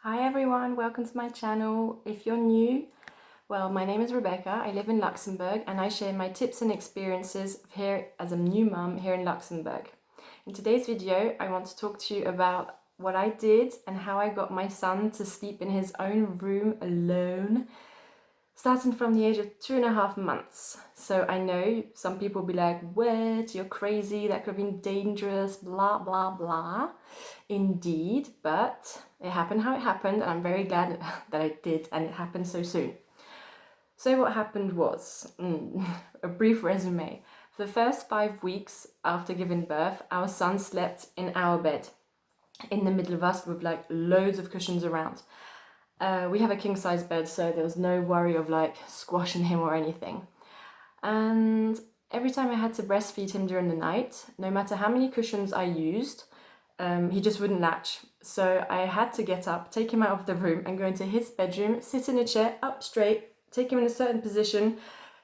Hi everyone, welcome to my channel. If you're new, well, my name is Rebecca. I live in Luxembourg and I share my tips and experiences here as a new mum here in Luxembourg. In today's video, I want to talk to you about what I did and how I got my son to sleep in his own room alone, starting from the age of 2.5 months. So I know some people will be like, what, you're crazy, that could have been dangerous, blah, blah, blah. Indeed, but it happened how it happened, and I'm very glad that I did, and it happened so soon. So what happened was, a brief resume. For the first 5 weeks after giving birth, our son slept in our bed, in the middle of us, with like loads of cushions around. We have a king size bed, so there was no worry of like squashing him or anything. And every time I had to breastfeed him during the night, no matter how many cushions I used, he just wouldn't latch. So I had to get up, take him out of the room and go into his bedroom, sit in a chair up straight, take him in a certain position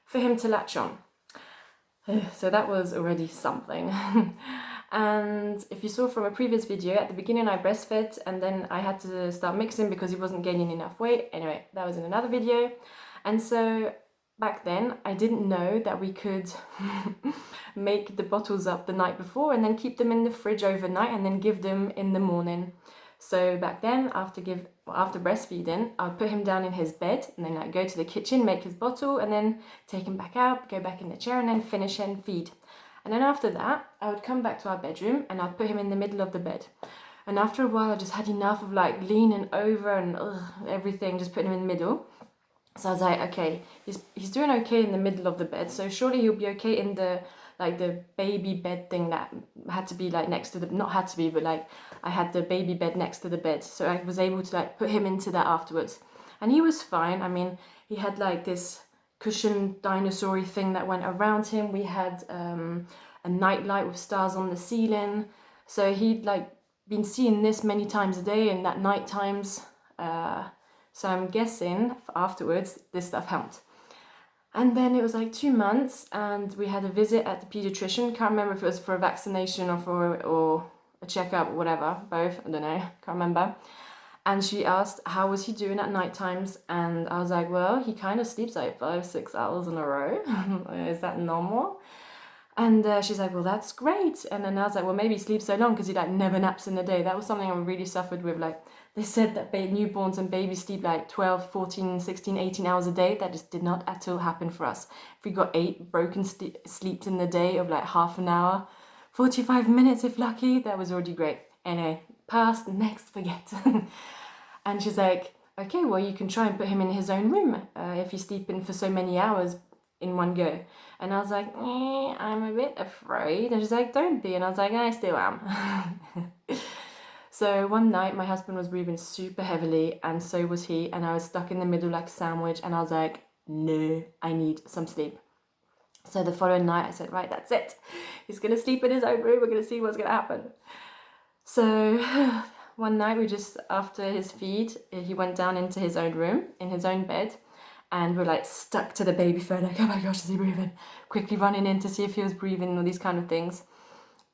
for him to latch on. So that was already something. And if you saw from a previous video, at the beginning I breastfed and then I had to start mixing because he wasn't gaining enough weight. Anyway, that was in another video. And so back then I didn't know that we could make the bottles up the night before and then keep them in the fridge overnight and then give them in the morning. So back then, after breastfeeding, I'd put him down in his bed and then I'd go to the kitchen, make his bottle and then take him back out, go back in the chair and then finish and feed. And then after that, I would come back to our bedroom and I'd put him in the middle of the bed. And after a while, I just had enough of like leaning over and everything, just putting him in the middle. So I was like, okay, he's doing okay in the middle of the bed, so surely he'll be okay in the baby bed thing that had to be like next to the, not had to be, but like I had the baby bed next to the bed, so I was able to like put him into that afterwards. And he was fine. I mean, he had like this cushion dinosaur-y thing that went around him. We had a night light with stars on the ceiling, so he'd like been seeing this many times a day and at night times. So I'm guessing afterwards this stuff helped. And then it was like 2 months and we had a visit at the pediatrician. Can't remember if it was for a vaccination or a checkup or whatever, both, I don't know, can't remember. And she asked how was he doing at night times, and I was like, well, he kind of sleeps like 5-6 hours in a row. Is that normal? And she's like, well, that's great. And then I was like, well, maybe he sleeps so long because he like never naps in the day. That was something I really suffered with. Like, they said that newborns and babies sleep like 12, 14, 16, 18 hours a day. That just did not at all happen for us. If we got 8 broken sleeps in the day of like half an hour, 45 minutes if lucky, that was already great. Anyway, past, next, forget. And she's like, okay, well, you can try and put him in his own room if he's sleeping for so many hours in one go. And I was like, I'm a bit afraid. And she's like, don't be. And I was like, I still am. So one night my husband was breathing super heavily and so was he, and I was stuck in the middle like a sandwich, and I was like, no, I need some sleep. So the following night I said, right, that's it. He's gonna sleep in his own room, we're gonna see what's gonna happen. So one night we just, after his feed, he went down into his own room, in his own bed, and we're like stuck to the baby phone, like, oh my gosh, is he breathing? Quickly running in to see if he was breathing, all these kind of things.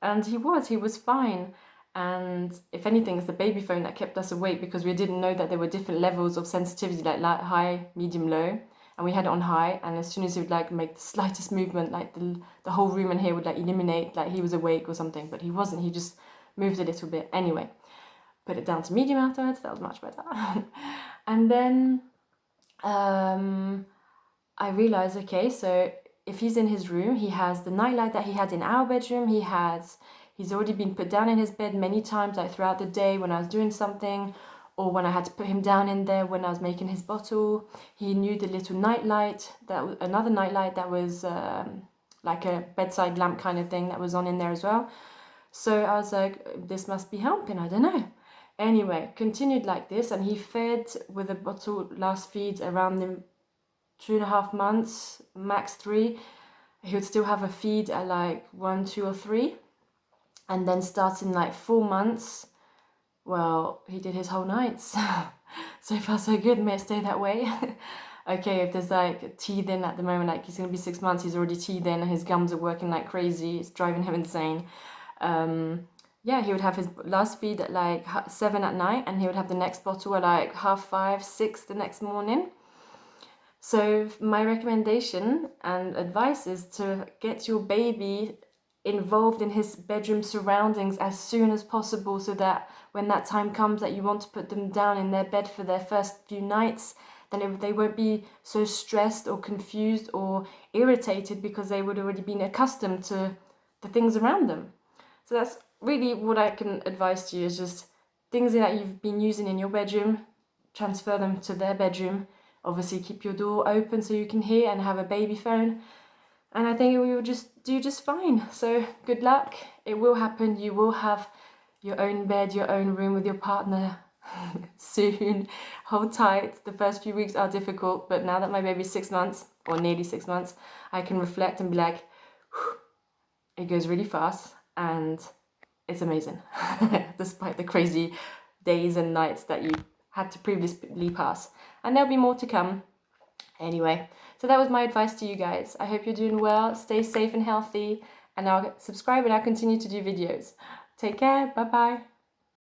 And he was fine. And if anything, it's the baby phone that kept us awake, because we didn't know that there were different levels of sensitivity, like high, medium, low. And we had it on high, and as soon as he would like make the slightest movement, like the whole room in here would like illuminate, like he was awake or something, but he wasn't, he just moved a little bit. Anyway, put it down to medium afterwards, that was much better. And then I realized, okay, so if he's in his room, he has the nightlight that he had in our bedroom, he's already been put down in his bed many times, like throughout the day when I was doing something, or when I had to put him down in there when I was making his bottle. He knew the little nightlight, another nightlight that was like a bedside lamp kind of thing that was on in there as well. So I was like, this must be helping, I don't know. Anyway, continued like this, and he fed with a bottle last feed around the 2.5 months, max 3. He would still have a feed at like 1, 2 or 3. And then starting like 4 months, well, he did his whole nights. So far so good, may it stay that way. Okay, if there's like teething at the moment, like he's gonna be 6 months, he's already teething and his gums are working like crazy, it's driving him insane. yeah, he would have his last feed at like 7 at night, and he would have the next bottle at like 5:30, 6 the next morning. So my recommendation and advice is to get your baby involved in his bedroom surroundings as soon as possible, so that when that time comes that you want to put them down in their bed for their first few nights, then they won't be so stressed or confused or irritated, because they would already been accustomed to the things around them. So that's really what I can advise to you, is just things that you've been using in your bedroom, transfer them to their bedroom. Obviously keep your door open so you can hear, and have a baby phone. And I think we will just do just fine. So good luck. It will happen. You will have your own bed, your own room with your partner soon. Hold tight. The first few weeks are difficult, but now that my baby's 6 months, or nearly 6 months, I can reflect and be like, it goes really fast and it's amazing, despite the crazy days and nights that you had to previously pass. And there'll be more to come. Anyway, so that was my advice to you guys. I hope you're doing well, stay safe and healthy, and I'll subscribe and I'll continue to do videos. Take care, bye bye.